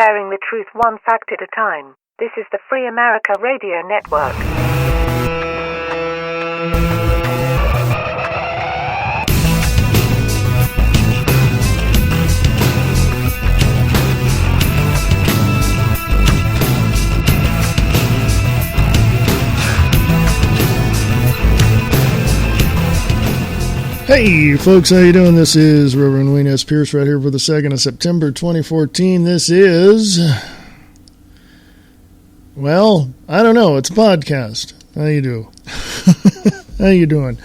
sharing the truth one fact at a time. This is the Free America Radio Network. Hey folks, how you doing? This is Reverend Wayne S. Pierce right here for the 2nd of September 2014. This is, well, I don't know. It's a podcast. How you do? How you doing?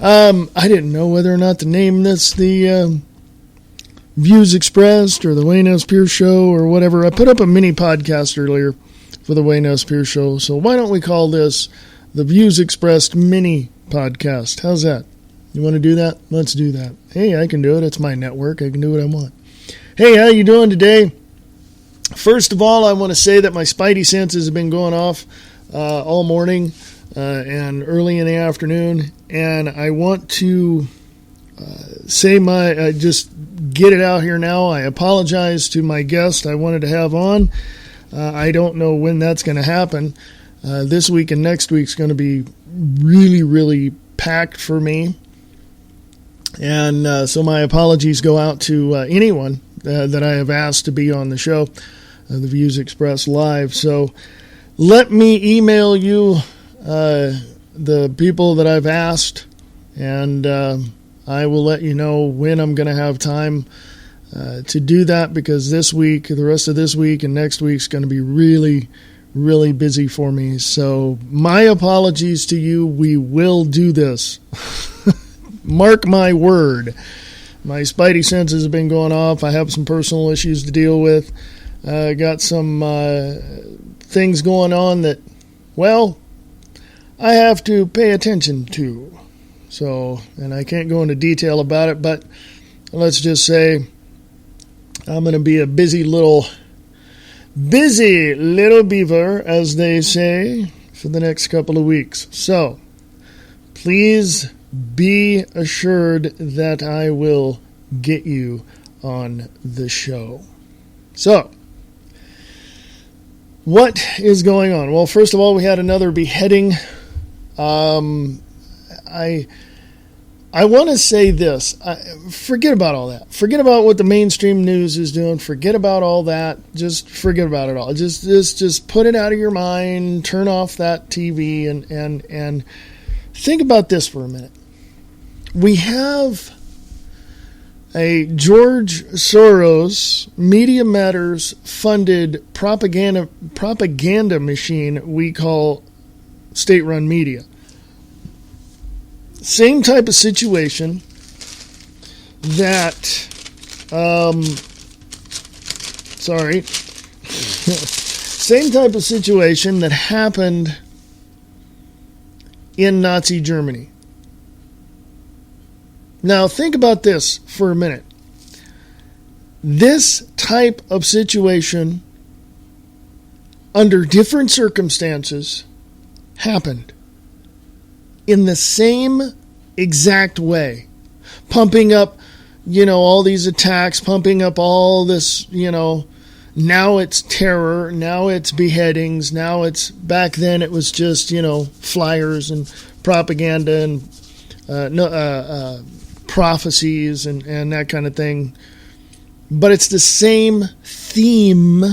I didn't know whether or not to name this the Views Expressed or the Wayne S. Pierce Show or whatever. I put up a mini podcast earlier for the Wayne S. Pierce Show, so why don't we call this the Views Expressed mini podcast? How's that? You want to do that? Let's do that. Hey, I can do it. It's my network. I can do what I want. Hey, how you doing today? First of all, I want to say that my spidey senses have been going off all morning and early in the afternoon, and I want to say just get it out here now. I apologize to my guest I wanted to have on. I don't know when that's going to happen. This week and next week's going to be really, really packed for me. And so my apologies go out to anyone that I have asked to be on the show, the Views Express Live. So let me email you the people that I've asked, and I will let you know when I'm going to have time to do that, because this week, the rest of this week and next week's going to be really, really busy for me. So my apologies to you. We will do this. Mark my word. My spidey senses have been going off. I have some personal issues to deal with. Got some things going on that, well, I have to pay attention to. So, and I can't go into detail about it, but let's just say I'm going to be a busy little beaver, as they say, for the next couple of weeks. So, please be assured that I will get you on the show. So, what is going on? Well, first of all, we had another beheading. I want to say this. Forget about all that. Forget about what the mainstream news is doing. Forget about all that. Just forget about it all. Just put it out of your mind. Turn off that TV and think about this for a minute. We have a George Soros, Media Matters funded propaganda machine we call state-run media. Same type of situation that, same type of situation that happened in Nazi Germany. Now, think about this for a minute. This type of situation, under different circumstances, happened in the same exact way. Pumping up, all these attacks, pumping up all this, now it's terror, now it's beheadings, now it's, back then it was just, flyers and propaganda and prophecies and that kind of thing. But it's the same theme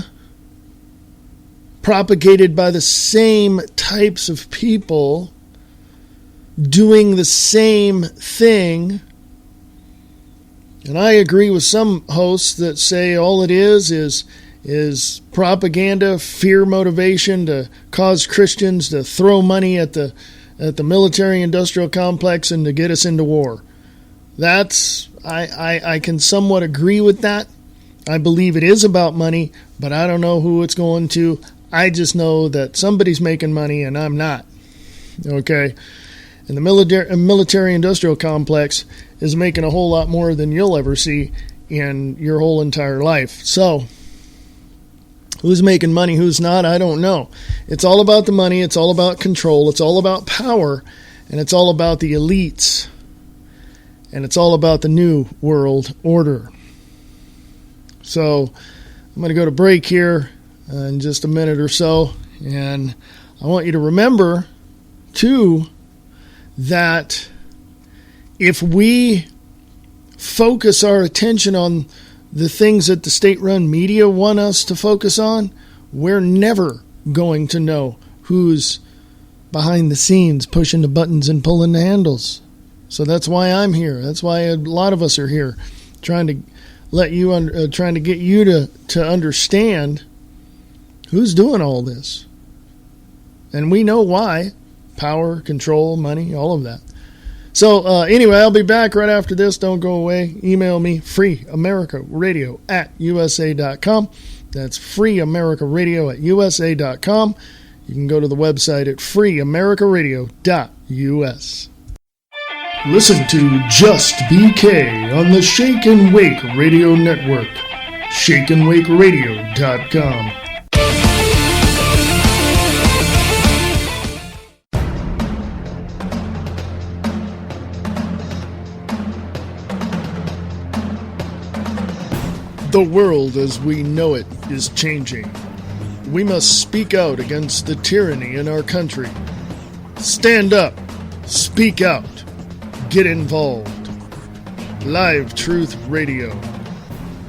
propagated by the same types of people doing the same thing. And I agree with some hosts that say all it is propaganda, fear motivation to cause Christians to throw money at the military-industrial complex and to get us into war. I can somewhat agree with that. I believe it is about money, but I don't know who it's going to. I just know that somebody's making money and I'm not. Okay? And the military-industrial complex is making a whole lot more than you'll ever see in your whole entire life. So, who's making money, who's not, I don't know. It's all about the money. It's all about control. It's all about power. And it's all about the elites. And it's all about the new world order. So, I'm going to go to break here in just a minute or so. And I want you to remember, too, that if we focus our attention on the things that the state-run media want us to focus on, we're never going to know who's behind the scenes pushing the buttons and pulling the handles. So that's why I'm here. That's why a lot of us are here, trying to trying to get you to understand who's doing all this. And we know why. Power, control, money, all of that. So anyway, I'll be back right after this. Don't go away. Email me, freeamericaradio@usa.com. That's freeamericaradio@usa.com. You can go to the website at freeamericaradio.us. Listen to Just BK on the Shake and Wake Radio Network. shakeandwakeradio.com. The world as we know it is changing. We must speak out against the tyranny in our country. Stand up, speak out, get involved. Live Truth Radio.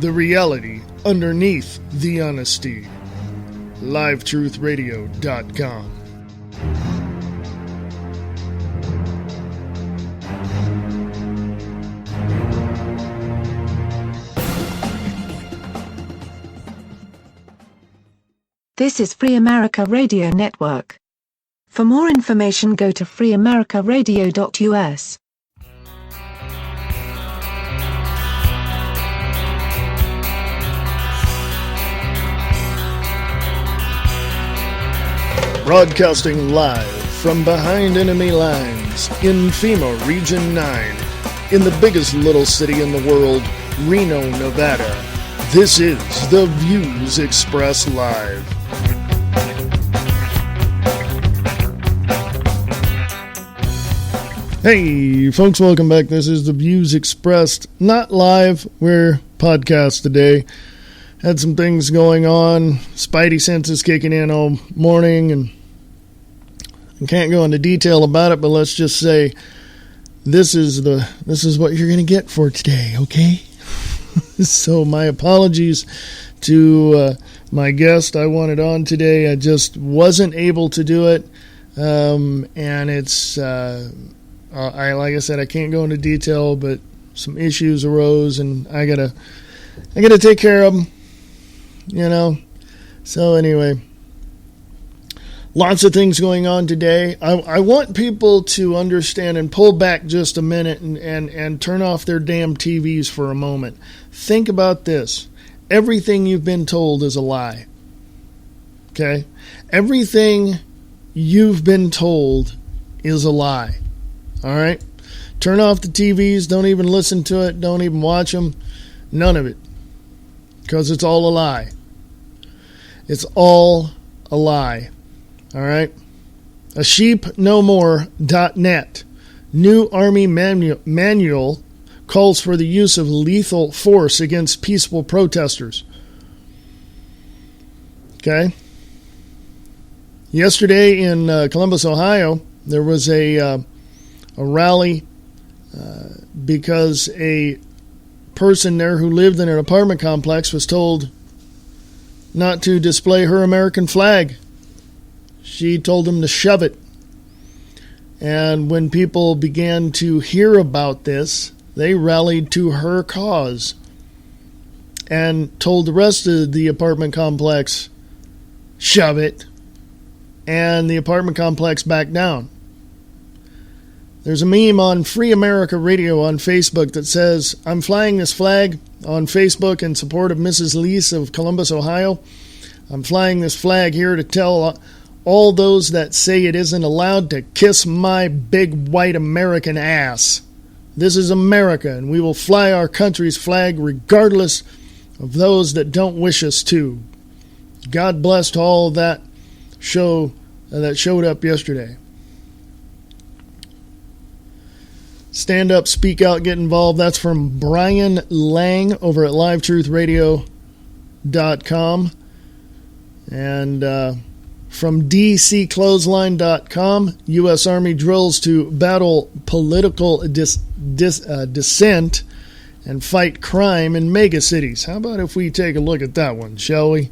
The reality underneath the honesty. LiveTruthRadio.com. This is Free America Radio Network. For more information, go to freeamericaradio.us. Broadcasting live from behind enemy lines in FEMA Region 9, in the biggest little city in the world, Reno, Nevada. This is The Views Expressed Live. Hey, folks, welcome back. This is The Views Expressed, not live. We're podcast today. Had some things going on. Spidey senses kicking in all morning, and I can't go into detail about it, but let's just say this is what you're going to get for today, okay? So my apologies to my guest I wanted on today. I just wasn't able to do it, and it's like I said, I can't go into detail, but some issues arose, and I gotta take care of them, you know. So anyway, lots of things going on today. I want people to understand and pull back just a minute and turn off their damn TVs for a moment. Think about this. Everything you've been told is a lie. Okay? Everything you've been told is a lie. All right? Turn off the TVs. Don't even listen to it. Don't even watch them. None of it. Because it's all a lie. It's all a lie. All right? ASheepNoMore.net. New Army manual calls for the use of lethal force against peaceful protesters. Okay? Yesterday in Columbus, Ohio, there was a rally because a person there who lived in an apartment complex was told not to display her American flag. She told them to shove it. And when people began to hear about this, they rallied to her cause and told the rest of the apartment complex, shove it. And the apartment complex backed down. There's a meme on Free America Radio on Facebook that says, I'm flying this flag on Facebook in support of Mrs. Lease of Columbus, Ohio. I'm flying this flag here to tell all those that say it isn't allowed to kiss my big white American ass. This is America, and we will fly our country's flag regardless of those that don't wish us to. God bless to all that showed up yesterday. Stand up, speak out, get involved. That's from Brian Lang over at Live Truth Radio. DCClothesline.com. And from DCClothesline.com, U.S. Army drills to battle political dissent and fight crime in megacities. How about if we take a look at that one, shall we?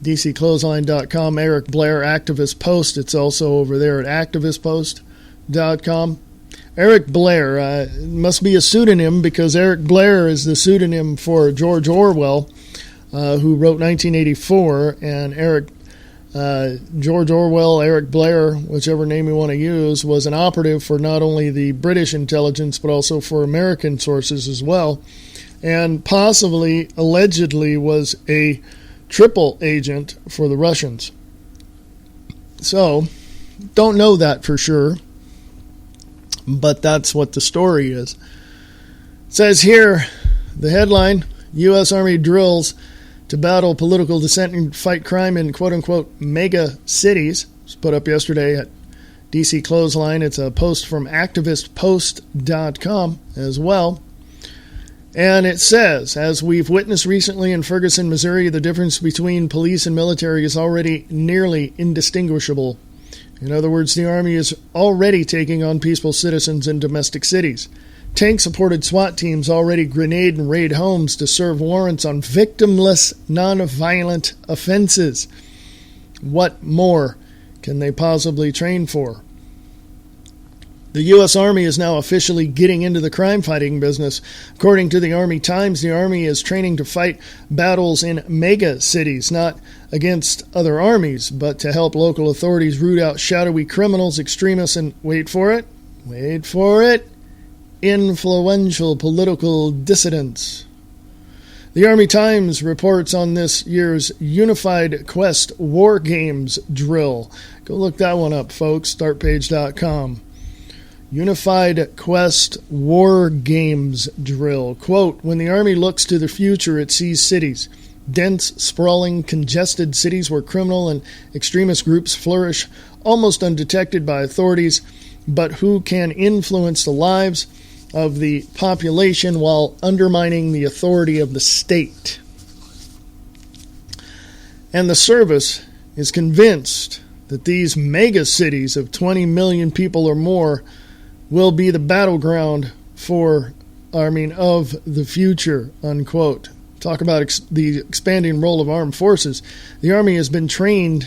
DCClothesline.com, Eric Blair activist post. It's also over there at activistpost.com. Eric Blair must be a pseudonym, because Eric Blair is the pseudonym for George Orwell, who wrote 1984, and George Orwell, Eric Blair, whichever name you want to use, was an operative for not only the British intelligence but also for American sources as well, and possibly, allegedly, was a triple agent for the Russians. So, don't know that for sure, but that's what the story is. It says here, the headline, U.S. Army drills to battle political dissent and fight crime in quote-unquote mega cities. It was put up yesterday at DC Clothesline. It's a post from activistpost.com as well. And it says, as we've witnessed recently in Ferguson, Missouri, the difference between police and military is already nearly indistinguishable. In other words, the Army is already taking on peaceful citizens in domestic cities. Tank-supported SWAT teams already grenade and raid homes to serve warrants on victimless, non-violent offenses. What more can they possibly train for? The U.S. Army is now officially getting into the crime-fighting business. According to the Army Times, the Army is training to fight battles in mega cities, not against other armies, but to help local authorities root out shadowy criminals, extremists, and, wait for it, influential political dissidents. The Army Times reports on this year's Unified Quest War Games drill. Go look that one up, folks, startpage.com. Unified Quest War Games drill. Quote, when the Army looks to the future, it sees cities. Dense, sprawling, congested cities where criminal and extremist groups flourish, almost undetected by authorities, but who can influence the lives of the population while undermining the authority of the state. And the service is convinced that these mega cities of 20 million people or more will be the battleground of the future, unquote. Talk about the expanding role of armed forces. The Army has been training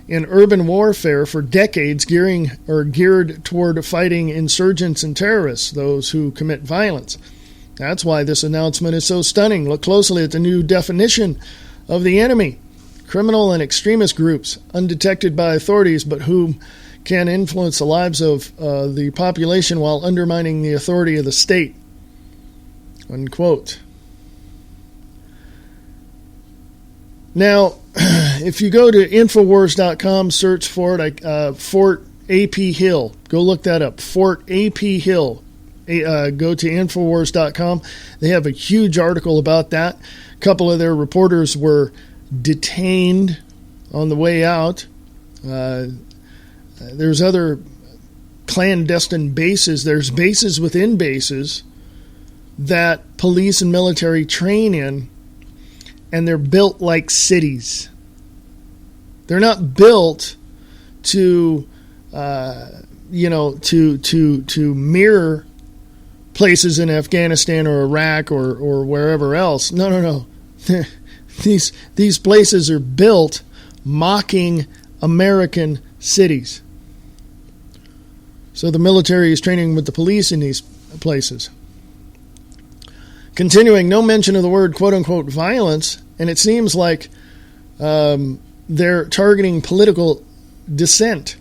in urban warfare for decades, geared toward fighting insurgents and terrorists, those who commit violence. That's why this announcement is so stunning. Look closely at the new definition of the enemy. Criminal and extremist groups, undetected by authorities, but who can influence the lives of the population while undermining the authority of the state, unquote. Now, if you go to Infowars.com, search for it, Fort A.P. Hill. Go look that up, Fort A.P. Hill. Go to Infowars.com. They have a huge article about that. A couple of their reporters were detained on the way out. There's other clandestine bases. There's bases within bases that police and military train in, and they're built like cities. They're not built to, to mirror places in Afghanistan or Iraq or wherever else. No. These places are built mocking American cities. So the military is training with the police in these places. Continuing, no mention of the word quote-unquote violence, and it seems like they're targeting political dissent.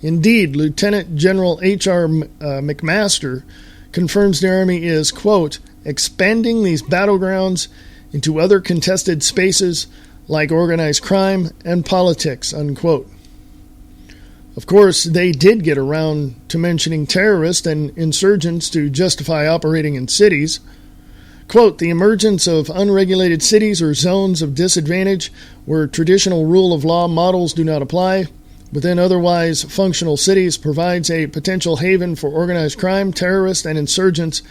Indeed, Lieutenant General H.R. McMaster confirms the Army is, quote, expanding these battlegrounds into other contested spaces like organized crime and politics, unquote. Of course, they did get around to mentioning terrorists and insurgents to justify operating in cities. Quote, the emergence of unregulated cities or zones of disadvantage where traditional rule of law models do not apply within otherwise functional cities provides a potential haven for organized crime, terrorists, and insurgents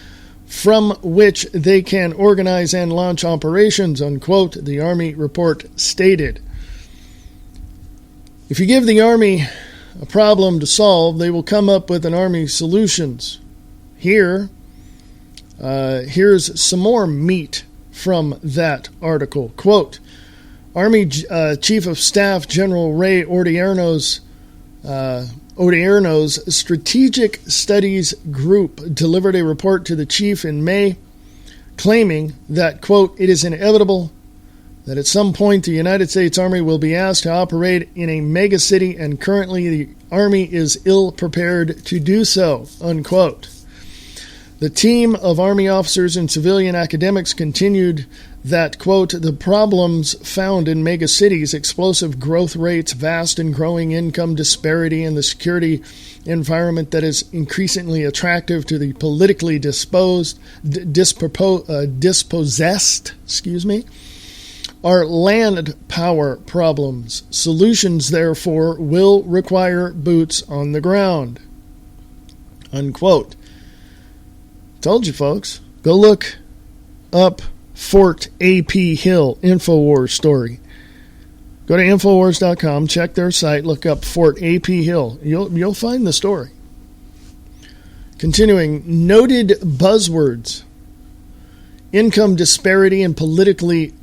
from which they can organize and launch operations, unquote, the Army report stated. If you give the Army a problem to solve, they will come up with an Army solutions. Here's some more meat from that article. Quote, Army Chief of Staff General Ray Odierno's Strategic Studies Group delivered a report to the chief in May, claiming that, quote, it is inevitable that at some point the United States Army will be asked to operate in a megacity, and currently the Army is ill-prepared to do so, unquote. The team of Army officers and civilian academics continued that, quote, the problems found in megacities, explosive growth rates, vast and growing income disparity, and the security environment that is increasingly attractive to the politically dispossessed, are land power problems. Solutions, therefore, will require boots on the ground, unquote. Told you, folks. Go look up Fort A.P. Hill Infowars story. Go to Infowars.com, check their site, look up Fort A.P. Hill. You'll find the story. Continuing, noted buzzwords. Income disparity and politically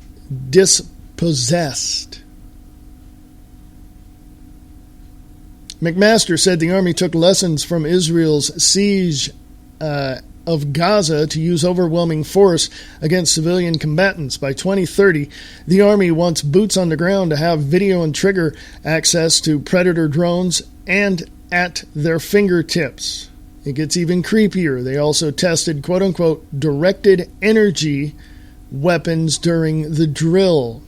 dispossessed. McMaster said the Army took lessons from Israel's siege of Gaza to use overwhelming force against civilian combatants. By 2030, the Army wants boots on the ground to have video and trigger access to Predator drones and at their fingertips. It gets even creepier. They also tested, quote-unquote, directed energy weapons during the drill.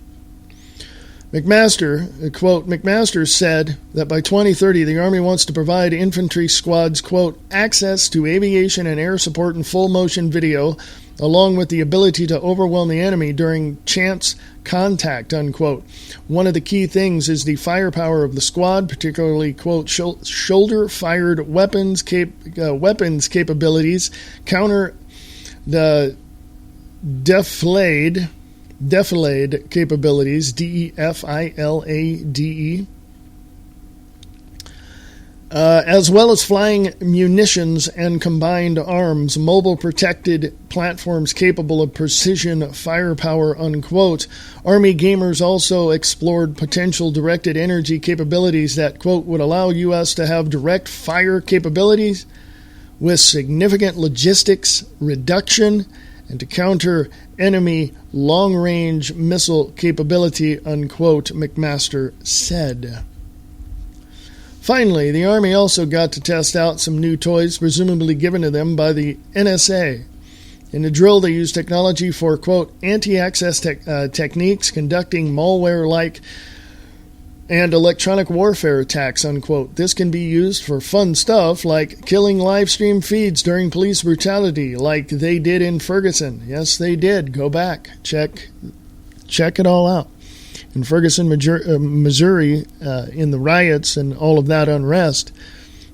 McMaster said that by 2030, the Army wants to provide infantry squads, quote, access to aviation and air support and full-motion video, along with the ability to overwhelm the enemy during chance contact, unquote. One of the key things is the firepower of the squad, particularly, quote, shoulder-fired weapons capabilities, counter the defilade capabilities, DEFILADE, as well as flying munitions and combined arms, mobile protected platforms capable of precision firepower, unquote. Army gamers also explored potential directed energy capabilities that, quote, would allow U.S. to have direct fire capabilities with significant logistics reduction and to counter enemy long-range missile capability, unquote, McMaster said. Finally, the Army also got to test out some new toys presumably given to them by the NSA. In the drill, they used technology for, quote, anti-access techniques, conducting malware-like and electronic warfare attacks, unquote. This can be used for fun stuff like killing live stream feeds during police brutality like they did in Ferguson. Yes, they did. Go back. Check it all out. In Ferguson, Missouri, in the riots and all of that unrest,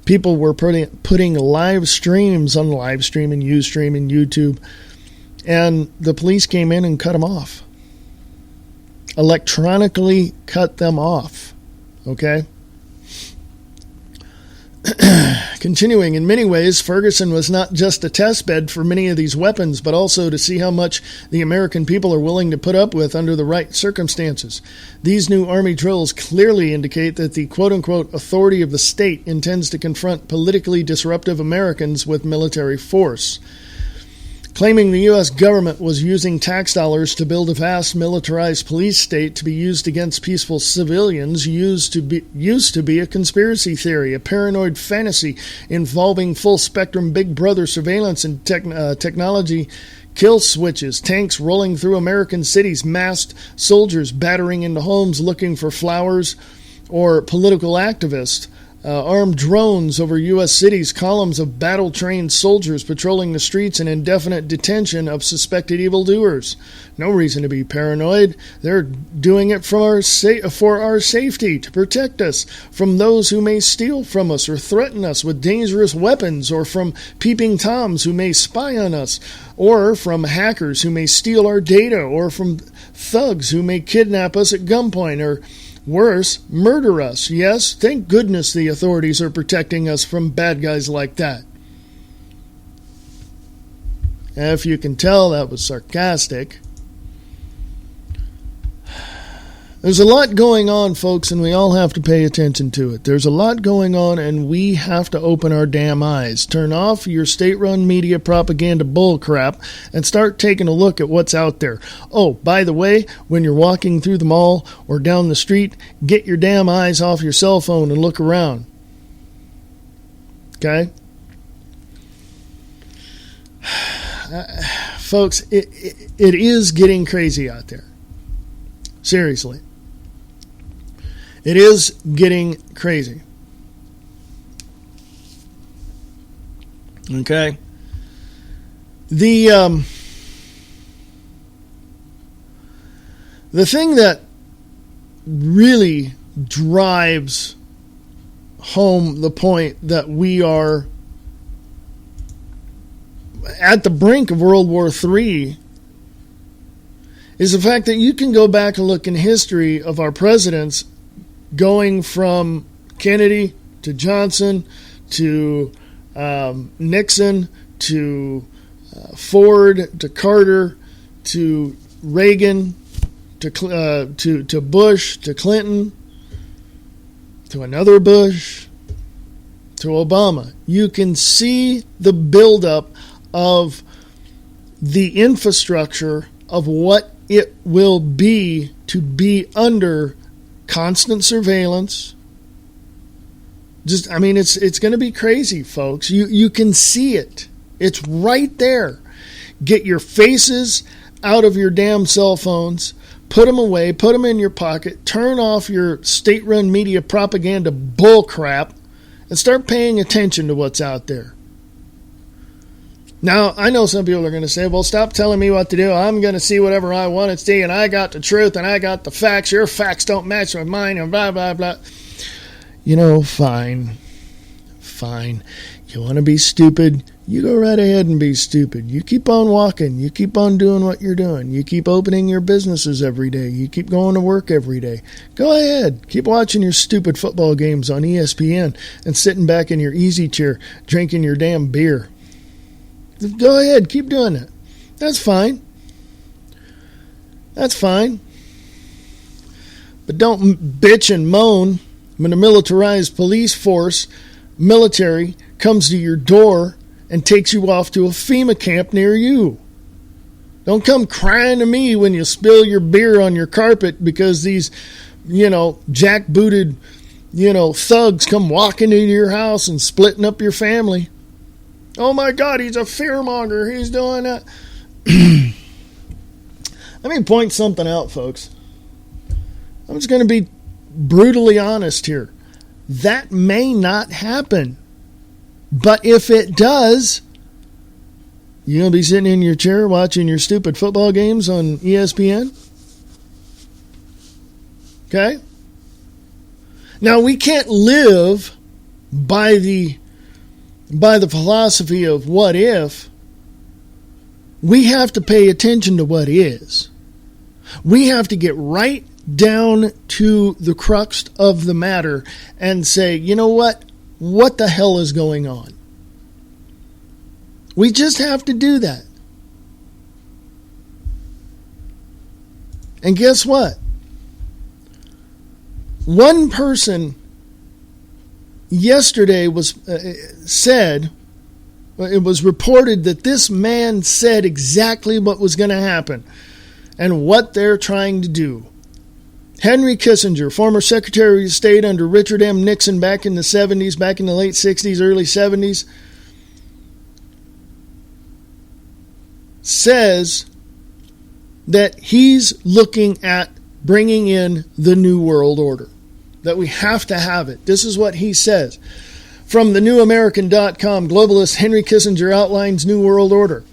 people were putting live streams on Livestream and Ustream and YouTube, and the police came in and cut them off. Electronically cut them off. Okay? Continuing, in many ways, Ferguson was not just a test bed for many of these weapons, but also to see how much the American people are willing to put up with under the right circumstances. These new Army drills clearly indicate that the quote-unquote authority of the state intends to confront politically disruptive Americans with military force. Claiming the U.S. government was using tax dollars to build a vast militarized police state to be used against peaceful civilians used to be a conspiracy theory, a paranoid fantasy involving full-spectrum Big Brother surveillance and technology kill switches, tanks rolling through American cities, masked soldiers battering into homes looking for flowers, or political activists armed drones over U.S. cities, columns of battle-trained soldiers patrolling the streets, and indefinite detention of suspected evildoers. No reason to be paranoid. They're doing it for our safety, to protect us from those who may steal from us or threaten us with dangerous weapons, or from peeping toms who may spy on us, or from hackers who may steal our data, or from thugs who may kidnap us at gunpoint, or worse, murder us. Yes, thank goodness the authorities are protecting us from bad guys like that. If you can tell, that was sarcastic. There's a lot going on, folks, and we all have to pay attention to it. There's a lot going on, and we have to open our damn eyes. Turn off your state-run media propaganda bullcrap and start taking a look at what's out there. Oh, by the way, when you're walking through the mall or down the street, get your damn eyes off your cell phone and look around. Okay? Folks, it is getting crazy out there. Seriously. It is getting crazy. Okay? The thing that really drives home the point that we are at the brink of World War III is the fact that you can go back and look in history of our presidents going from Kennedy to Johnson to Nixon to Ford to Carter to Reagan to Bush to Clinton to another Bush to Obama. You can see the buildup of the infrastructure of what it will be to be under constant surveillance. It's going to be crazy, folks. You can see it. It's right there. Get your faces out of your damn cell phones. Put them away. Put them in your pocket. Turn off your state-run media propaganda bullcrap and start paying attention to what's out there. Now, I know some people are going to say, well, stop telling me what to do. I'm going to see whatever I want to see, and I got the truth, and I got the facts. Your facts don't match with mine, and blah, blah, blah. You know, fine. You want to be stupid? You go right ahead and be stupid. You keep on walking. You keep on doing what you're doing. You keep opening your businesses every day. You keep going to work every day. Go ahead. Keep watching your stupid football games on ESPN and sitting back in your easy chair drinking your damn beer. Go ahead, keep doing it. That's fine. But don't bitch and moan when a militarized police force, military, comes to your door and takes you off to a FEMA camp near you. Don't come crying to me when you spill your beer on your carpet because these, jackbooted, thugs come walking into your house and splitting up your family. Oh my God, he's a fearmonger. He's doing that. Let me point something out, folks. I'm just going to be brutally honest here. That may not happen. But if it does, you going to be sitting in your chair watching your stupid football games on ESPN? Okay? Now, we can't live by the philosophy of what if. We have to pay attention to what is. We have to get right down to the crux of the matter and say, you know what? What the hell is going on? We just have to do that. And guess what? One person yesterday was said, it was reported that this man said exactly what was going to happen and what they're trying to do. Henry Kissinger, former Secretary of State under Richard M. Nixon back in the 70s, back in the late 60s, early 70s, says that he's looking at bringing in the New World Order. that we have to have it. This is what he says. From thenewamerican.com, globalist Henry Kissinger outlines New World Order.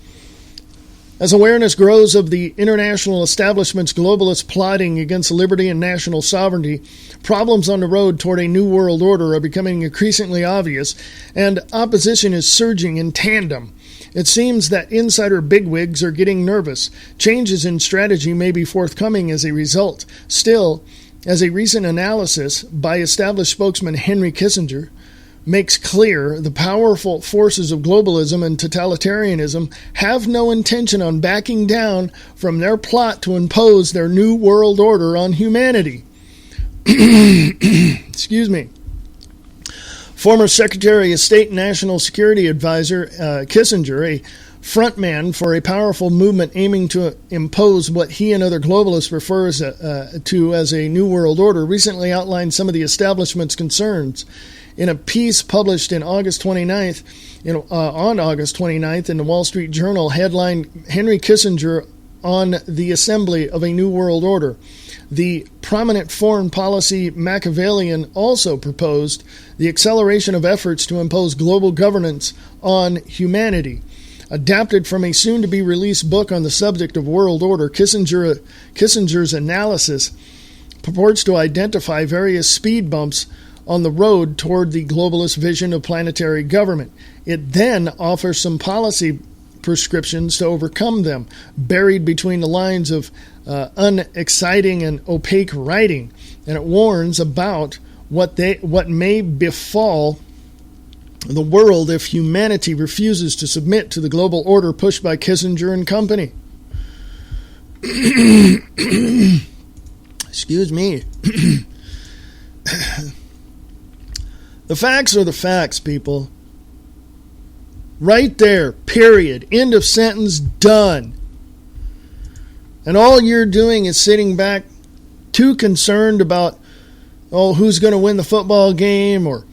As awareness grows of the international establishment's globalist plotting against liberty and national sovereignty, problems on the road toward a new world order are becoming increasingly obvious, and opposition is surging in tandem. It seems that insider bigwigs are getting nervous. Changes in strategy may be forthcoming as a result. Still, as a recent analysis by established spokesman Henry Kissinger makes clear, the powerful forces of globalism and totalitarianism have no intention on backing down from their plot to impose their new world order on humanity. Excuse me. Former Secretary of State and National Security Advisor Kissinger, a frontman for a powerful movement aiming to impose what he and other globalists refers to as a new world order, recently outlined some of the establishment's concerns. In a piece published in August 29th, on August 29th in the Wall Street Journal, headlined Henry Kissinger on the Assembly of a New World Order. The prominent foreign policy Machiavellian also proposed the acceleration of efforts to impose global governance on humanity. Adapted from a soon-to-be-released book on the subject of world order, Kissinger's analysis purports to identify various speed bumps on the road toward the globalist vision of planetary government. It then offers some policy prescriptions to overcome them, buried between the lines of unexciting and opaque writing, and it warns about what may befall the world if humanity refuses to submit to the global order pushed by Kissinger and company. Excuse me. The facts are the facts, people. Right there, period. End of sentence, done. And all you're doing is sitting back too concerned about, who's going to win the football game, or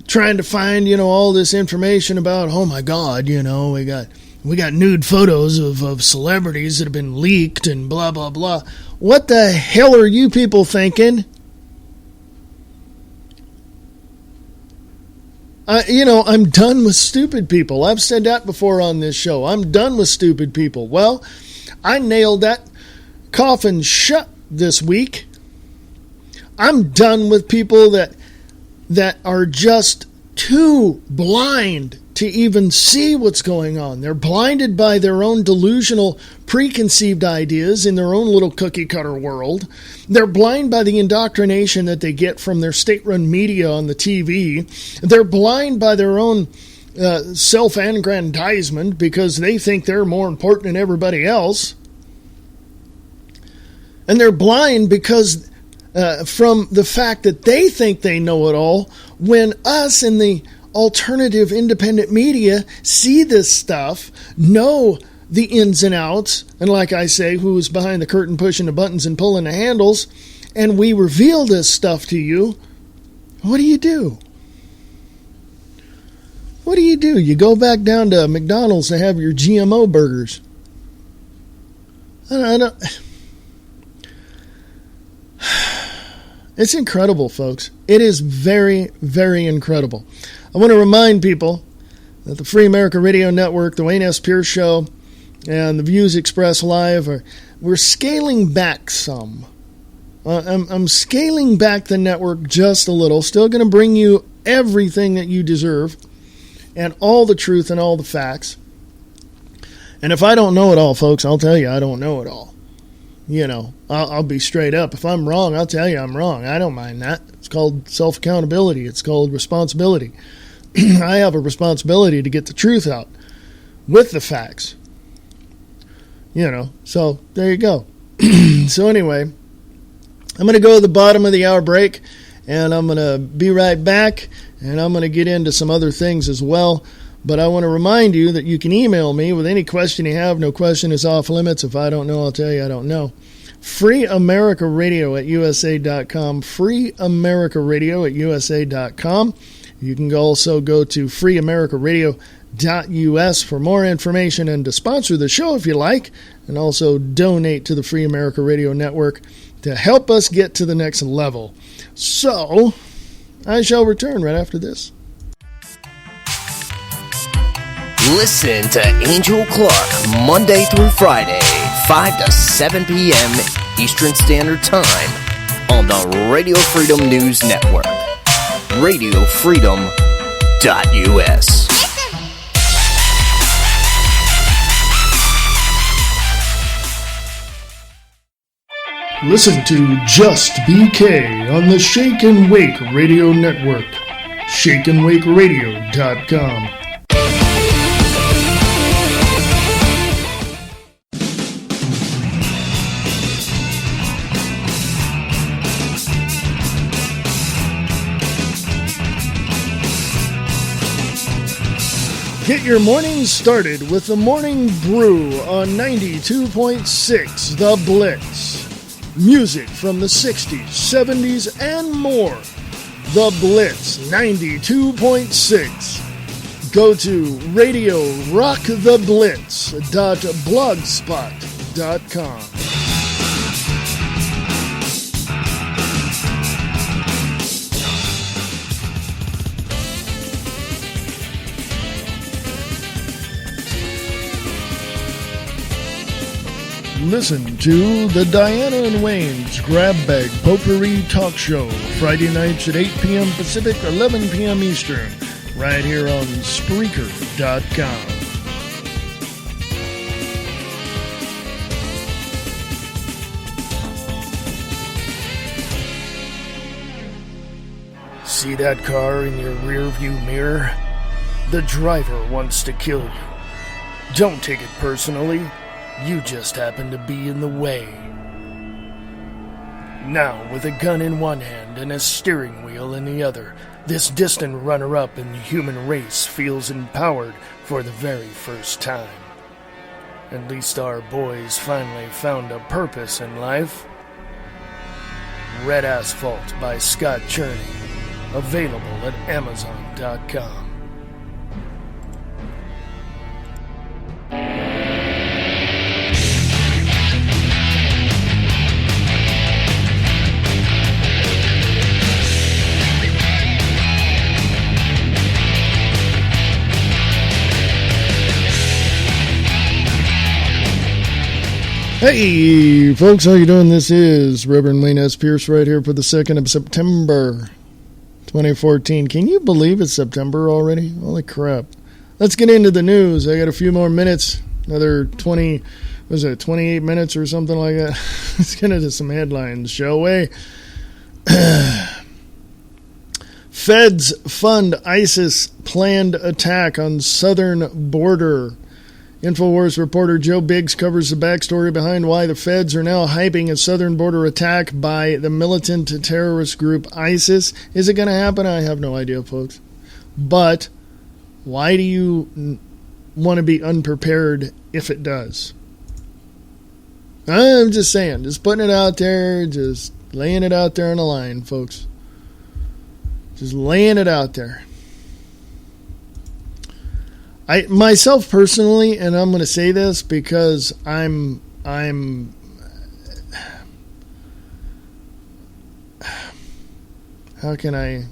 trying to find, all this information about, oh my God, we got nude photos of celebrities that have been leaked and blah, blah, blah. What the hell are you people thinking? I'm done with stupid people. I've said that before on this show. I'm done with stupid people. Well, I nailed that coffin shut this week. I'm done with people that are just too blind to even see what's going on. They're blinded by their own delusional, preconceived ideas in their own little cookie-cutter world. They're blind by the indoctrination that they get from their state-run media on the TV. They're blind by their own self-aggrandizement because they think they're more important than everybody else. And they're blind because from the fact that they think they know it all, when us in the alternative independent media see this stuff, know the ins and outs, and like I say, who's behind the curtain pushing the buttons and pulling the handles, and we reveal this stuff to you, what do? What do? You go back down to McDonald's to have your GMO burgers. I don't It's incredible, folks. It is very, very incredible. I want to remind people that the Free America Radio Network, the Wayne S. Pierce Show, and the Views Expressed Live, we're scaling back some. I'm scaling back the network just a little. Still going to bring you everything that you deserve and all the truth and all the facts. And if I don't know it all, folks, I'll tell you I don't know it all. I'll be straight up. If I'm wrong, I'll tell you I'm wrong. I don't mind that. It's called self-accountability. It's called responsibility. I have a responsibility to get the truth out with the facts. So there you go. So anyway, I'm going to go to the bottom of the hour break, and I'm going to be right back, and I'm going to get into some other things as well. But I want to remind you that you can email me with any question you have. No question is off limits. If I don't know, I'll tell you I don't know. freeamericaradio@usa.com. freeamericaradio@usa.com. You can also go to freeamericaradio.us for more information and to sponsor the show if you like. and also donate to the Free America Radio Network to help us get to the next level. So, I shall return right after this. Listen to Angel Clark Monday through Friday, 5 to 7 p.m. Eastern Standard Time on the Radio Freedom News Network. RadioFreedom.us. Listen to Just BK on the Shake and Wake Radio Network. ShakeandWakeRadio.com. Get your morning started with the Morning Brew on 92.6 The Blitz. Music from the 60s, 70s, and more. The Blitz 92.6. Go to radiorocktheblitz.blogspot.com. Listen to the Diana and Wayne's Grab Bag Potpourri Talk Show, Friday nights at 8 p.m. Pacific, 11 p.m. Eastern, right here on Spreaker.com. See that car in your rearview mirror? The driver wants to kill you. Don't take it personally. You just happen to be in the way. Now, with a gun in one hand and a steering wheel in the other, this distant runner-up in the human race feels empowered for the very first time. At least our boys finally found a purpose in life. Red Asphalt by Scott Cherney. Available at Amazon.com. Hey, folks, how you doing? This is Reverend Wayne S. Pierce right here for the 2nd of September, 2014. Can you believe it's September already? Holy crap. Let's get into the news. I got a few more minutes, another 28 minutes or something like that. Let's get into some headlines, shall we? Feds fund ISIS planned attack on southern border. InfoWars reporter Joe Biggs covers the backstory behind why the feds are now hyping a southern border attack by the militant terrorist group ISIS. Is it going to happen? I have no idea, folks. But why do you want to be unprepared if it does? I'm just saying, just putting it out there, just laying it out there on the line, folks. Just laying it out there. I myself personally, and I'm going to say this because I'm how can I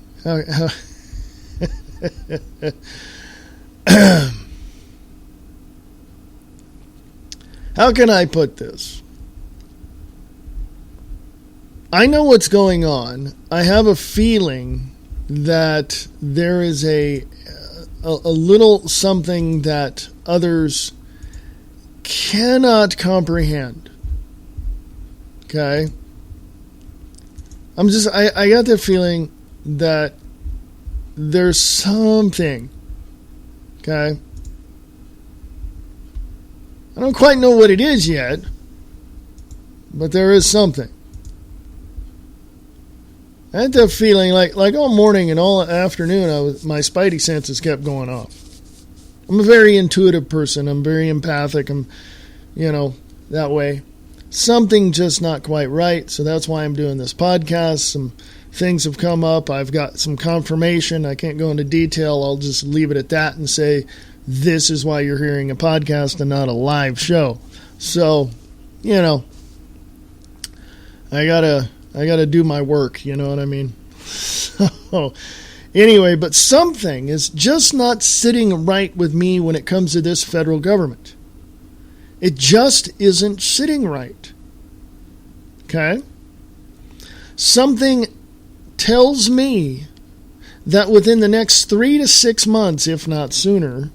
how can I put this? I know what's going on. I have a feeling that there is a little something that others cannot comprehend. Okay? I got the feeling that there's something. Okay? I don't quite know what it is yet, but there is something. I had that feeling like all morning and all afternoon, my spidey senses kept going off. I'm a very intuitive person. I'm very empathic. I'm, that way. Something just not quite right, so that's why I'm doing this podcast. Some things have come up. I've got some confirmation. I can't go into detail. I'll just leave it at that and say this is why you're hearing a podcast and not a live show. So, I gotta do my work, you know what I mean? So, anyway, but something is just not sitting right with me when it comes to this federal government. It just isn't sitting right. Okay? Something tells me that within the next 3 to 6 months, if not sooner,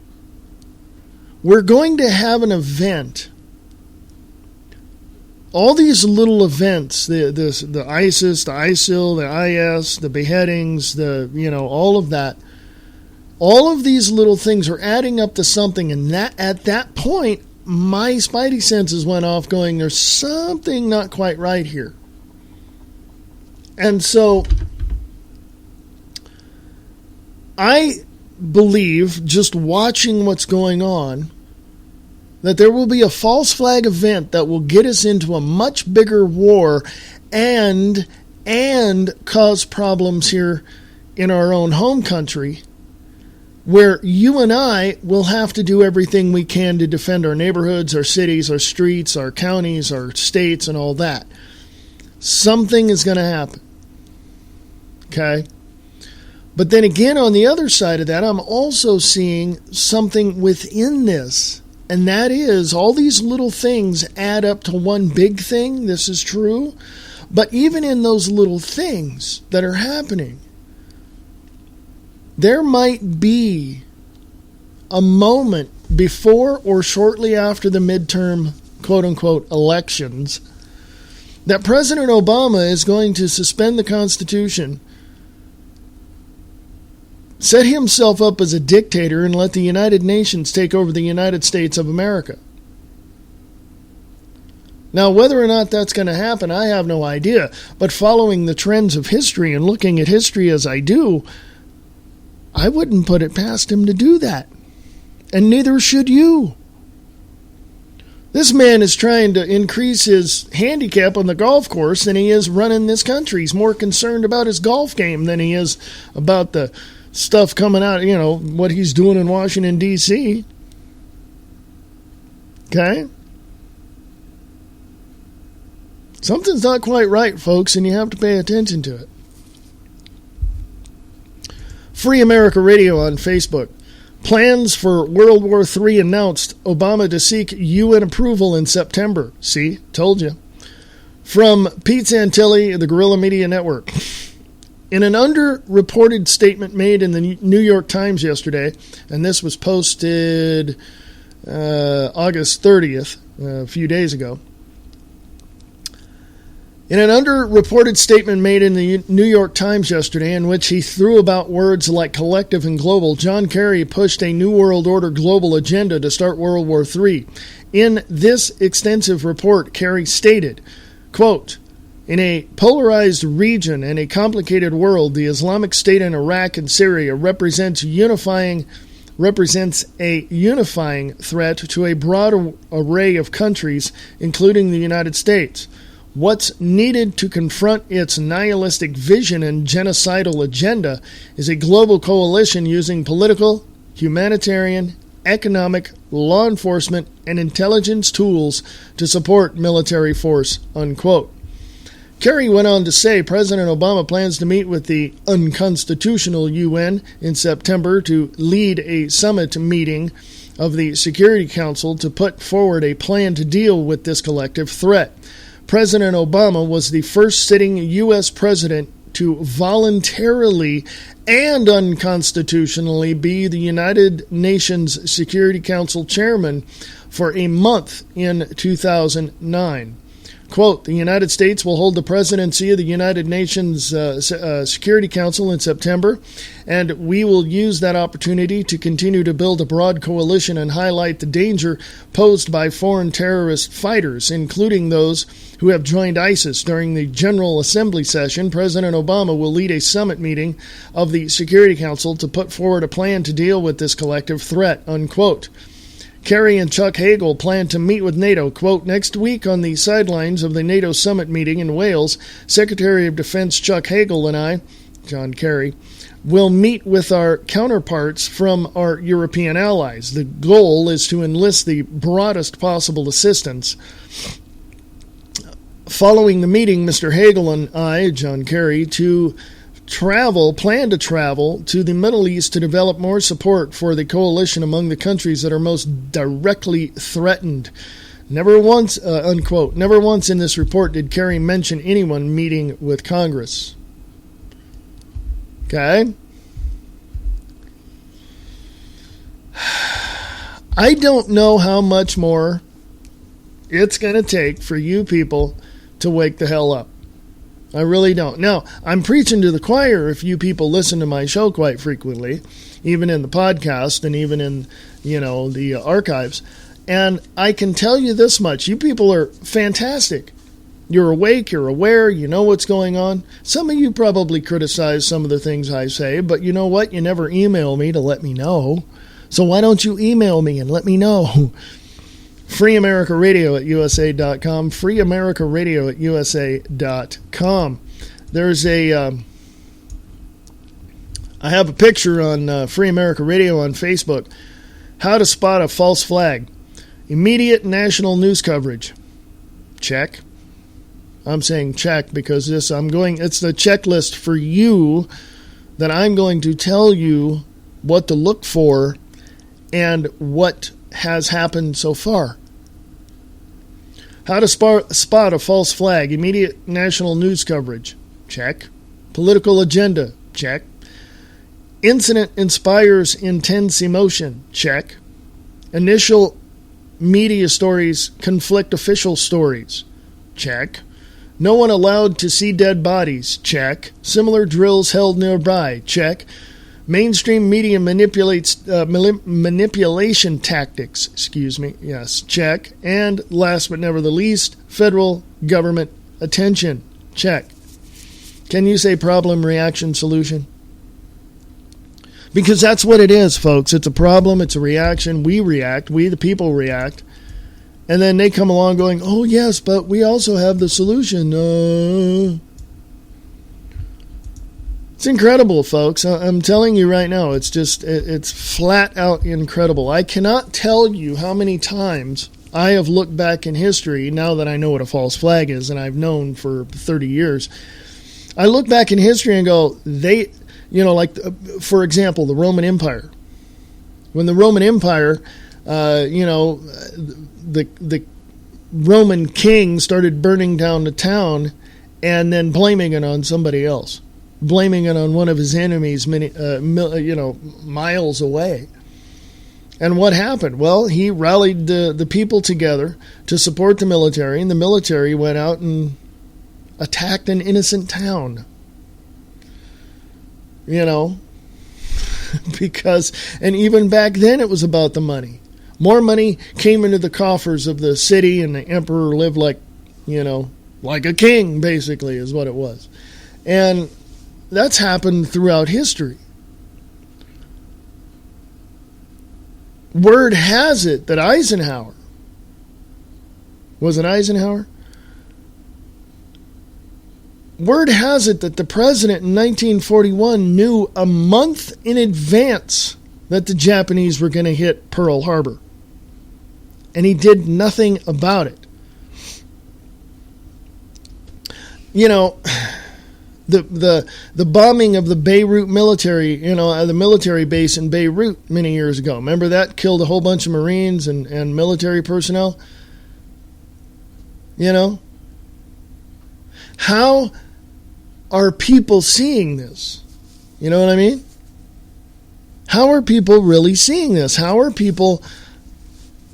we're going to have an event. All these little events, the ISIS, the ISIL, the IS, the beheadings, all of that, all of these little things are adding up to something, and that at that point, my spidey senses went off going, there's something not quite right here. And so I believe, just watching what's going on, that there will be a false flag event that will get us into a much bigger war and cause problems here in our own home country, where you and I will have to do everything we can to defend our neighborhoods, our cities, our streets, our counties, our states, and all that. Something is going to happen. Okay? But then again, on the other side of that, I'm also seeing something within this. And that is, all these little things add up to one big thing. This is true. But even in those little things that are happening, there might be a moment before or shortly after the midterm, quote-unquote, elections, that President Obama is going to suspend the Constitution, set himself up as a dictator, and let the United Nations take over the United States of America. Now, whether or not that's going to happen, I have no idea. But following the trends of history and looking at history as I do, I wouldn't put it past him to do that. And neither should you. This man is trying to increase his handicap on the golf course than he is running this country. He's more concerned about his golf game than he is about the stuff coming out, what he's doing in Washington, D.C. Okay? Something's not quite right, folks, and you have to pay attention to it. Free America Radio on Facebook. Plans for World War III announced. Obama to seek UN approval in September. See? Told you. From Pete Santilli, the Guerrilla Media Network. In an underreported statement made in the New York Times yesterday, and this was posted August 30th, a few days ago. In an underreported statement made in the New York Times yesterday, in which he threw about words like collective and global, John Kerry pushed a New World Order global agenda to start World War III. In this extensive report, Kerry stated, quote, "In a polarized region and a complicated world, the Islamic State in Iraq and Syria represents a unifying threat to a broad array of countries, including the United States. What's needed to confront its nihilistic vision and genocidal agenda is a global coalition using political, humanitarian, economic, law enforcement, and intelligence tools to support military force," unquote. Kerry went on to say President Obama plans to meet with the unconstitutional UN in September to lead a summit meeting of the Security Council to put forward a plan to deal with this collective threat. President Obama was the first sitting U.S. president to voluntarily and unconstitutionally be the United Nations Security Council chairman for a month in 2009. Quote, "The United States will hold the presidency of the United Nations Security Council in September, and we will use that opportunity to continue to build a broad coalition and highlight the danger posed by foreign terrorist fighters, including those who have joined ISIS. During the General Assembly session, President Obama will lead a summit meeting of the Security Council to put forward a plan to deal with this collective threat," unquote. Kerry and Chuck Hagel plan to meet with NATO, quote, "Next week on the sidelines of the NATO summit meeting in Wales, Secretary of Defense Chuck Hagel and I John Kerry, will meet with our counterparts from our European allies. The goal is to enlist the broadest possible assistance. Following the meeting, Mr. Hagel and I, John Kerry, plan to travel to the Middle East to develop more support for the coalition among the countries that are most directly threatened. Never once, unquote, never once in this report did Kerry mention anyone meeting with Congress. Okay? I don't know how much more it's going to take for you people to wake the hell up. I really don't. Now, I'm preaching to the choir if you people listen to my show quite frequently, even in the podcast and even in, the archives. And I can tell you this much. You people are fantastic. You're awake, you're aware, you know what's going on. Some of you probably criticize some of the things I say, but you know what? You never email me to let me know. So why don't you email me and let me know? freeamericaradio@usa.com, freeamericaradio@usa.com. There's I have a picture on Free America Radio on Facebook. How to spot a false flag. Immediate national news coverage. Check. I'm saying check because it's the checklist for you that I'm going to tell you what to look for and what has happened so far. How to spot a false flag. Immediate national news coverage. Check. Political agenda. Check. Incident inspires intense emotion. Check. Initial media stories conflict official stories. Check. No one allowed to see dead bodies. Check. Similar drills held nearby. Check. Mainstream media manipulation tactics. Yes. Check. And last but never the least, federal government attention. Check. Can you say problem, reaction, solution? Because that's what it is, folks. It's a problem. It's a reaction. We react. We, the people, react. And then they come along going, oh, yes, but we also have the solution. It's incredible, folks. I'm telling you right now, it's flat out incredible. I cannot tell you how many times I have looked back in history, now that I know what a false flag is, and I've known for 30 years. I look back in history and go, for example, the Roman Empire. When the Roman Empire, the Roman king started burning down the town and then blaming it on somebody else. Blaming it on one of his enemies miles away. And what happened? Well, he rallied the people together to support the military, and the military went out and attacked an innocent town. Because, and even back then it was about the money. More money came into the coffers of the city, and the emperor lived like a king, basically, is what it was. And that's happened throughout history. Word has it that Eisenhower, was it Eisenhower? Word has it that the president in 1941 knew a month in advance that the Japanese were going to hit Pearl Harbor. And he did nothing about it. The bombing of the Beirut military, the military base in Beirut many years ago. Remember that? Killed a whole bunch of Marines and military personnel. How are people seeing this? You know what I mean? How are people really seeing this? How are people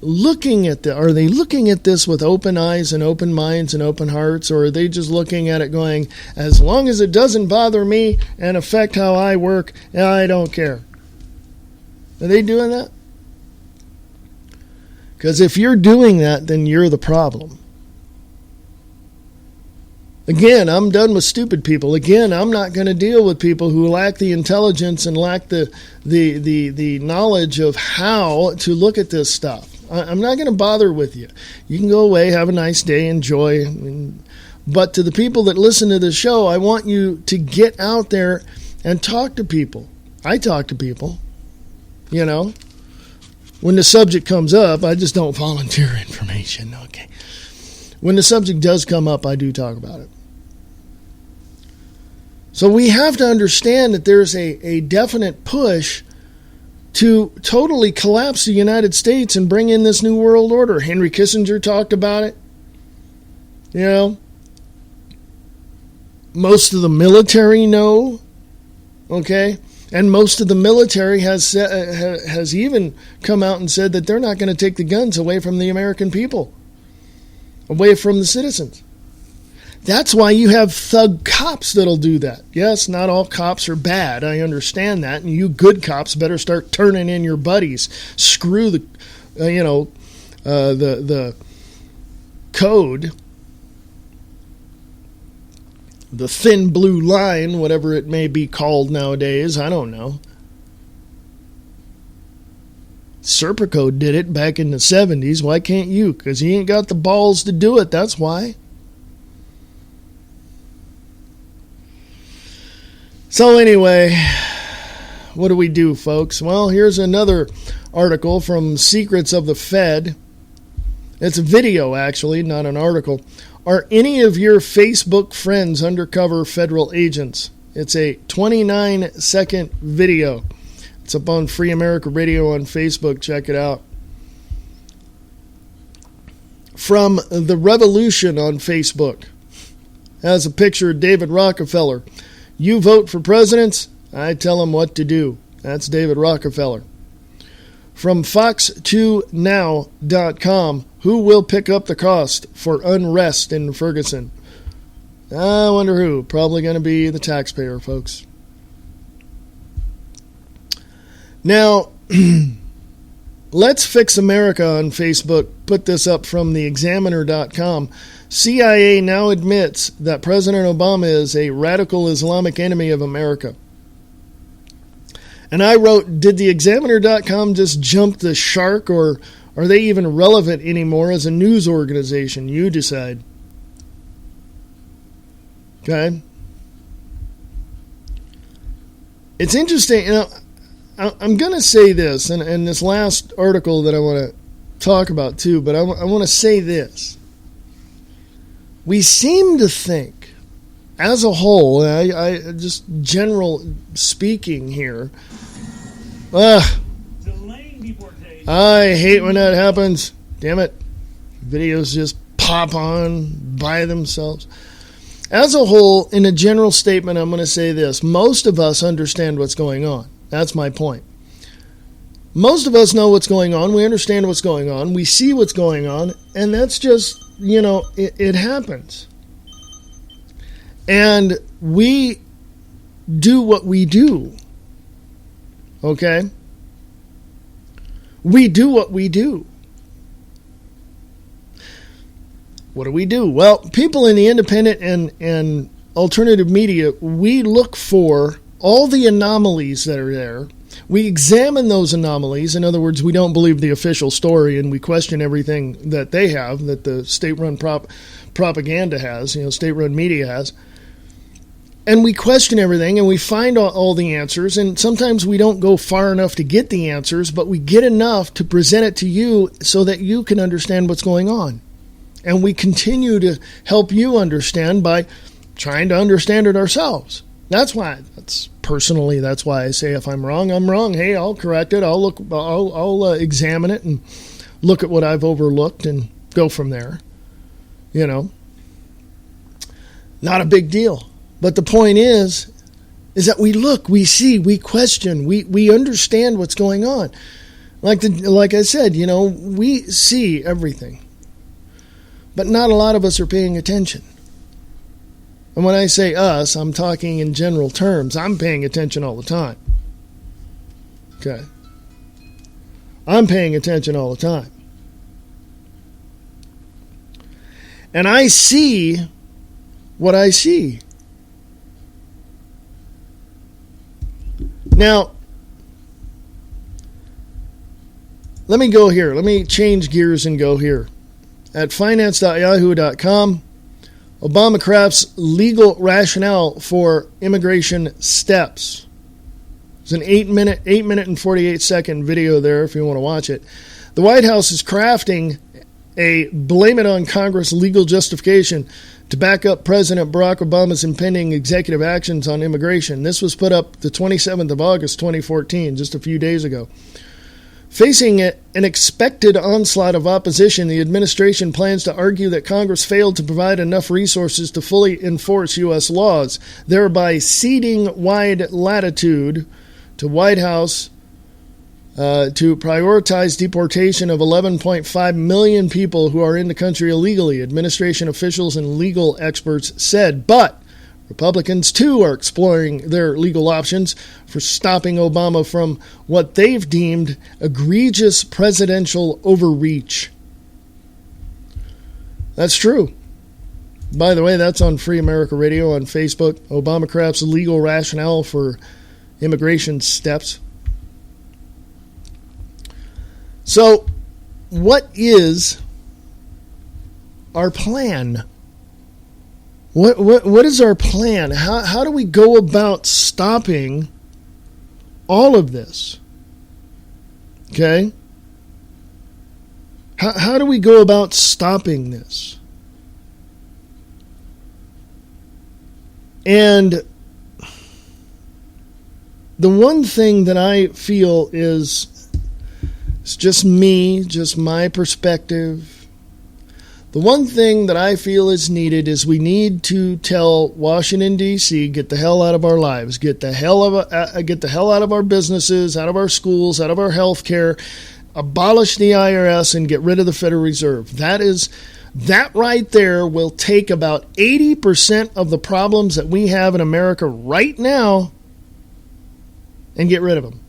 looking at this? Are they looking at this with open eyes and open minds and open hearts, or are they just looking at it going, as long as it doesn't bother me and affect how I work, I don't care? Are they doing that? Because if you're doing that, then you're the problem. Again, I'm done with stupid people. Again, I'm not going to deal with people who lack the intelligence and lack the knowledge of how to look at this stuff. I'm not going to bother with you. You can go away, have a nice day, enjoy. But to the people that listen to the show, I want you to get out there and talk to people. I talk to people, you know. When the subject comes up, I just don't volunteer information, okay. When the subject does come up, I do talk about it. So we have to understand that there's a definite push to totally collapse the United States and bring in this new world order. Henry Kissinger talked about it. You know, most of the military know, okay? And most of the military has even come out and said that they're not going to take the guns away from the American people, away from the citizens. That's why you have thug cops that'll do that. Yes, not all cops are bad. I understand that. And you good cops better start turning in your buddies. Screw the, the code, the thin blue line, whatever it may be called nowadays. I don't know. Serpico did it back in the 70s. Why can't you? Because he ain't got the balls to do it. That's why. So anyway, what do we do, folks? Well, here's another article from Secrets of the Fed. It's a video, actually, not an article. Are any of your Facebook friends undercover federal agents? It's a 29-second video. It's up on Free America Radio on Facebook. Check it out. From The Revolution on Facebook. Has a picture of David Rockefeller. You vote for presidents, I tell them what to do. That's David Rockefeller. From Fox2Now.com, who will pick up the cost for unrest in Ferguson? I wonder who. Probably going to be the taxpayer, folks. Now, Let's Fix America on Facebook put this up from theexaminer.com. CIA now admits that President Obama is a radical Islamic enemy of America. And I wrote, did theexaminer.com just jump the shark, or are they even relevant anymore as a news organization? You decide. Okay? It's interesting, I'm going to say this, and this last article that I want to talk about too, but I want to say this. We seem to think, as a whole, I just general speaking here, I hate when that happens. Damn it. Videos just pop on by themselves. As a whole, in a general statement, I'm going to say this. Most of us understand what's going on. That's my point. Most of us know what's going on. We understand what's going on. We see what's going on. And that's just, it happens. And we do what we do. Okay? We do what we do. What do? Well, people in the independent and alternative media, we look for all the anomalies that are there. We examine those anomalies. In other words, we don't believe the official story, and we question everything that they have, that the state-run propaganda has, state-run media has. And we question everything, and we find all the answers, and sometimes we don't go far enough to get the answers, but we get enough to present it to you so that you can understand what's going on. And we continue to help you understand by trying to understand it ourselves. That's why I say if I'm wrong, I'm wrong. Hey, I'll correct it. I'll examine it and look at what I've overlooked and go from there. Not a big deal. But the point is that we look, we see, we question, we understand what's going on. Like I said, we see everything. But not a lot of us are paying attention. And when I say us, I'm talking in general terms. I'm paying attention all the time. Okay. I'm paying attention all the time. And I see what I see. Now, let me go here. Let me change gears and go here. At finance.yahoo.com, Obama crafts legal rationale for immigration steps. It's an 8 minute and 48-second video there if you want to watch it. The White House is crafting a blame it on Congress legal justification to back up President Barack Obama's impending executive actions on immigration. This was put up the 27th of August, 2014, just a few days ago. Facing an expected onslaught of opposition, the administration plans to argue that Congress failed to provide enough resources to fully enforce U.S. laws, thereby ceding wide latitude to White House to prioritize deportation of 11.5 million people who are in the country illegally, administration officials and legal experts said. But Republicans, too, are exploring their legal options for stopping Obama from what they've deemed egregious presidential overreach. That's true. By the way, that's on Free America Radio on Facebook. Obama crafts legal rationale for immigration steps. So, what is our plan? What is our plan? How do we go about stopping all of this? Okay? How do we go about stopping this? And the one thing that I feel is, it's just me, just my perspective. The one thing that I feel is needed is we need to tell Washington, D.C., get the hell out of our lives, get the hell out of our businesses, out of our schools, out of our health care, abolish the IRS, and get rid of the Federal Reserve. That right there will take about 80% of the problems that we have in America right now and get rid of them.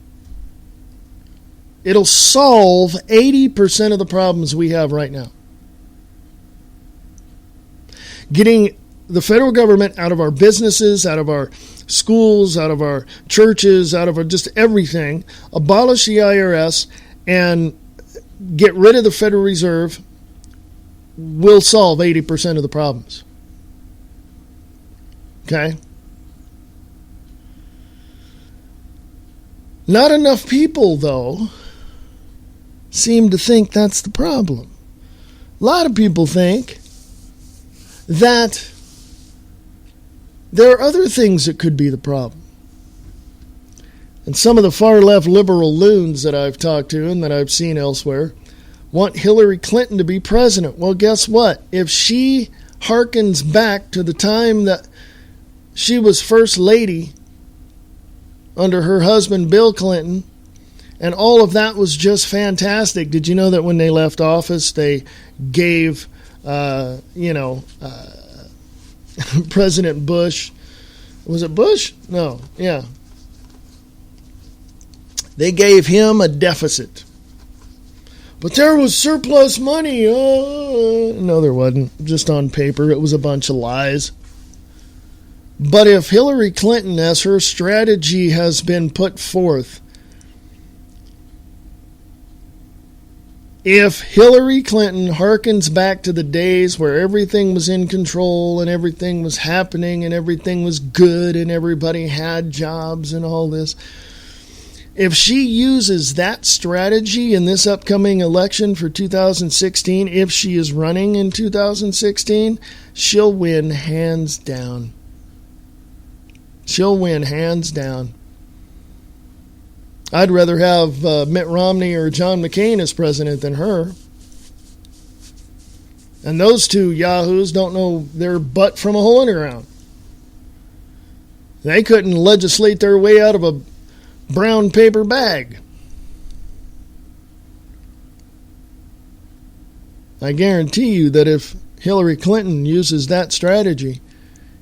It'll solve 80% of the problems we have right now. Getting the federal government out of our businesses, out of our schools, out of our churches, out of just everything, abolish the IRS, and get rid of the Federal Reserve will solve 80% of the problems. Okay? Not enough people, though, seem to think that's the problem. A lot of people think that there are other things that could be the problem. And some of the far-left liberal loons that I've talked to and that I've seen elsewhere want Hillary Clinton to be president. Well, guess what? If she harkens back to the time that she was first lady under her husband, Bill Clinton, and all of that was just fantastic. Did you know that when they left office, they gave, President Bush, was it Bush? No, yeah. They gave him a deficit. But there was surplus money. No, there wasn't. Just on paper, it was a bunch of lies. But if Hillary Clinton, as her strategy has been put forth, if Hillary Clinton harkens back to the days where everything was in control and everything was happening and everything was good and everybody had jobs and all this, if she uses that strategy in this upcoming election for 2016, if she is running in 2016, she'll win hands down. She'll win hands down. I'd rather have Mitt Romney or John McCain as president than her. And those two yahoos don't know their butt from a hole in the ground. They couldn't legislate their way out of a brown paper bag. I guarantee you that if Hillary Clinton uses that strategy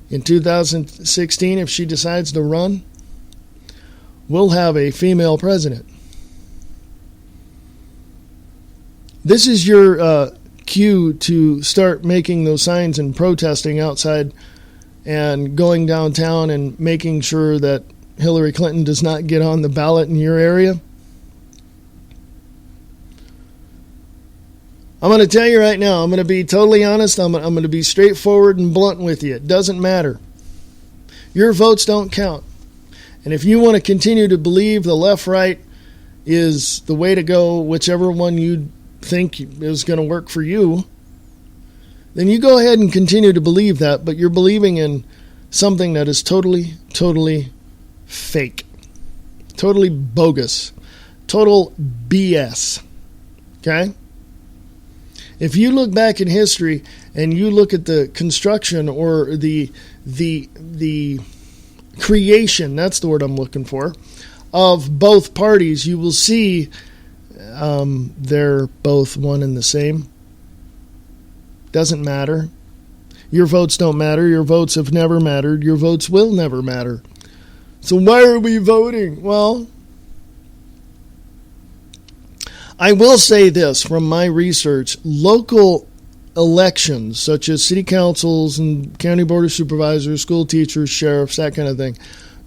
in 2016, if she decides to run, we'll have a female president. This is your cue to start making those signs and protesting outside and going downtown and making sure that Hillary Clinton does not get on the ballot in your area. I'm going to tell you right now, I'm going to be totally honest. I'm going to be straightforward and blunt with you. It doesn't matter. Your votes don't count. And if you want to continue to believe the left-right is the way to go, whichever one you think is going to work for you, then you go ahead and continue to believe that, but you're believing in something that is totally, totally fake. Totally bogus. Total BS. Okay? If you look back in history and you look at the construction or the creation, that's the word I'm looking for, of both parties, you will see they're both one and the same. Doesn't matter. Your votes don't matter. Your votes have never mattered. Your votes will never matter. So why are we voting? Well, I will say this from my research. Local elections, such as city councils and county board of supervisors, school teachers, sheriffs, that kind of thing,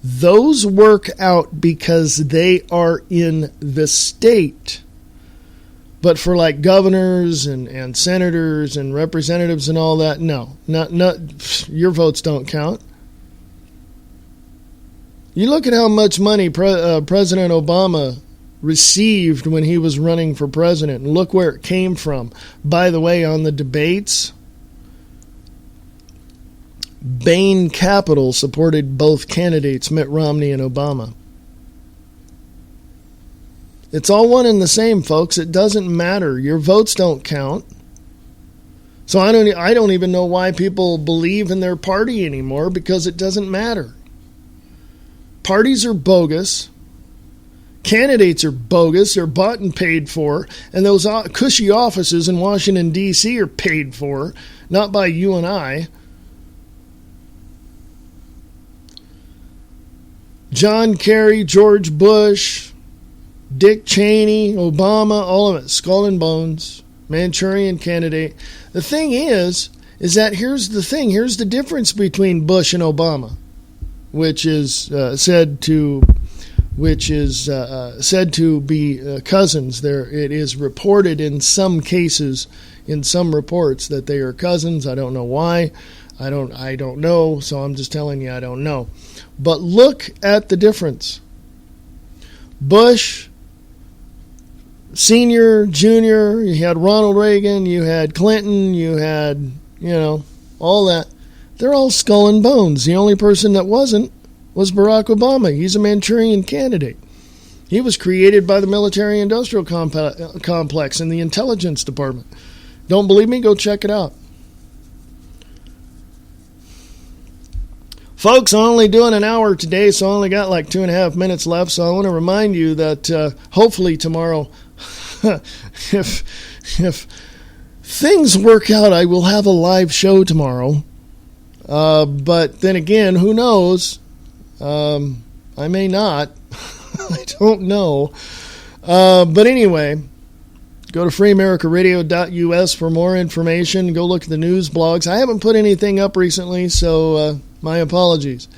those work out because they are in the state. But for like governors and senators and representatives and all that, no, not your votes don't count. You look at how much money President Obama received when he was running for president, and look where it came from. By the way, on the debates, Bain Capital supported both candidates, Mitt Romney and Obama. It's all one and the same, folks. It doesn't matter. Your votes don't count. So I don't even know why people believe in their party anymore, because it doesn't matter. Parties are bogus. Candidates are bogus. They're bought and paid for. And those cushy offices in Washington, D.C. are paid for, not by you and I. John Kerry, George Bush, Dick Cheney, Obama, all of it, skull and bones, Manchurian candidate. The thing is that here's the thing. Here's the difference between Bush and Obama, which is said to be cousins. There, it is reported in some cases, in some reports, that they are cousins. I don't know why. I don't know. So I'm just telling you, I don't know. But look at the difference. Bush, senior, junior, you had Ronald Reagan, you had Clinton, you had, all that. They're all skull and bones. The only person that wasn't was Barack Obama. He's a Manchurian candidate. He was created by the military-industrial complex and the intelligence department. Don't believe me? Go check it out. Folks, I'm only doing an hour today, so I only got like 2.5 minutes left. So I want to remind you that hopefully tomorrow, if things work out, I will have a live show tomorrow. But then again, who knows? I may not. I don't know. But anyway, go to freeamericaradio.us for more information. Go look at the news blogs. I haven't put anything up recently, so my apologies.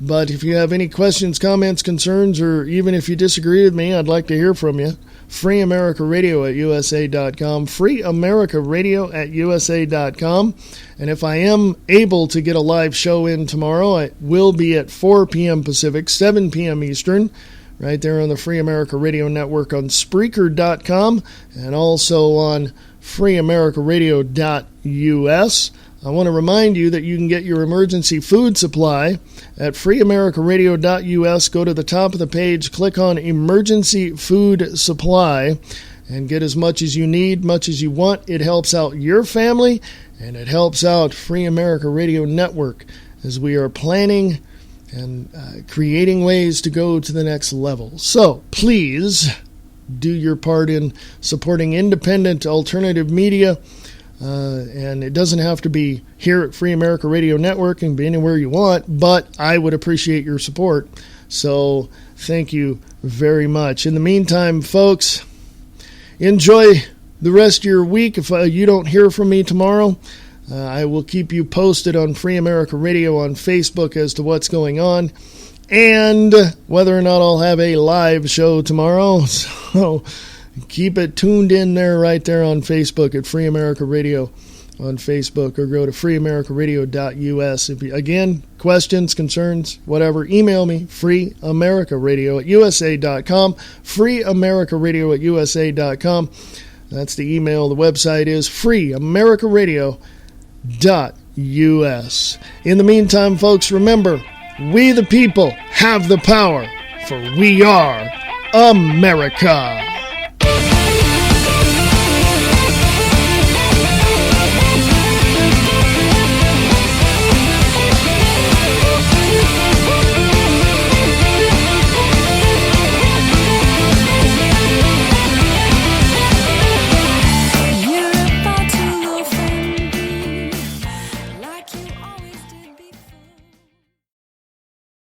But if you have any questions, comments, concerns, or even if you disagree with me, I'd like to hear from you. freeamericaradio@usa.com. freeamericaradio@usa.com. And if I am able to get a live show in tomorrow, it will be at 4 p.m. Pacific, 7 p.m. Eastern, right there on the Free America Radio Network on Spreaker.com and also on freeamericaradio.us. I want to remind you that you can get your emergency food supply at freeamericaradio.us. Go to the top of the page, click on Emergency Food Supply, and get as much as you need, much as you want. It helps out your family, and it helps out Free America Radio Network as we are planning and creating ways to go to the next level. So please do your part in supporting independent alternative media. And it doesn't have to be here at Free America Radio Network and be anywhere you want, but I would appreciate your support. So thank you very much. In the meantime, folks, enjoy the rest of your week. If you don't hear from me tomorrow, I will keep you posted on Free America Radio on Facebook as to what's going on and whether or not I'll have a live show tomorrow. So Keep it tuned in there, right there on Facebook at Free America Radio on Facebook, or go to freeamericaradio.us. Again, questions, concerns, whatever, email me, freeamericaradio@usa.com, freeamericaradio@usa.com. That's the email. The website is freeamericaradio.us. In the meantime, folks, remember, we the people have the power, for we are America.